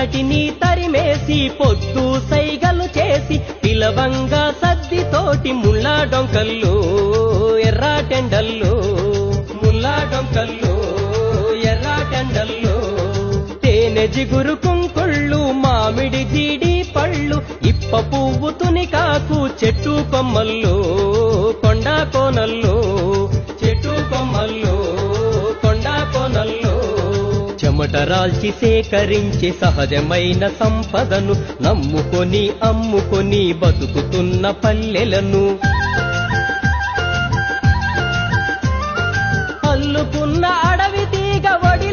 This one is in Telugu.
చీకటిని తరిమేసి పొద్దు సైగలు చేసి పిలవంగా సద్దితోటి ముళ్ళా డొంకల్లో ఎర్రాటెండల్లో ముళ్ళా డొంకల్లో ఎర్రాటెండల్లో తేనె జిగురు కుంకుళ్ళు మామిడి జీడి పళ్ళు ఇప్ప పువ్వు తునికాకు చెట్టు కొమ్మల్లో కొండా కోనల్లో చెట్టు కొమ్మల్లో కొండా కోనల్లో చెమటరాల్చి సేకరించి సహజమైన సంపదను నమ్ముకొని అమ్ముకొని బతుకుతున్న పల్లెలను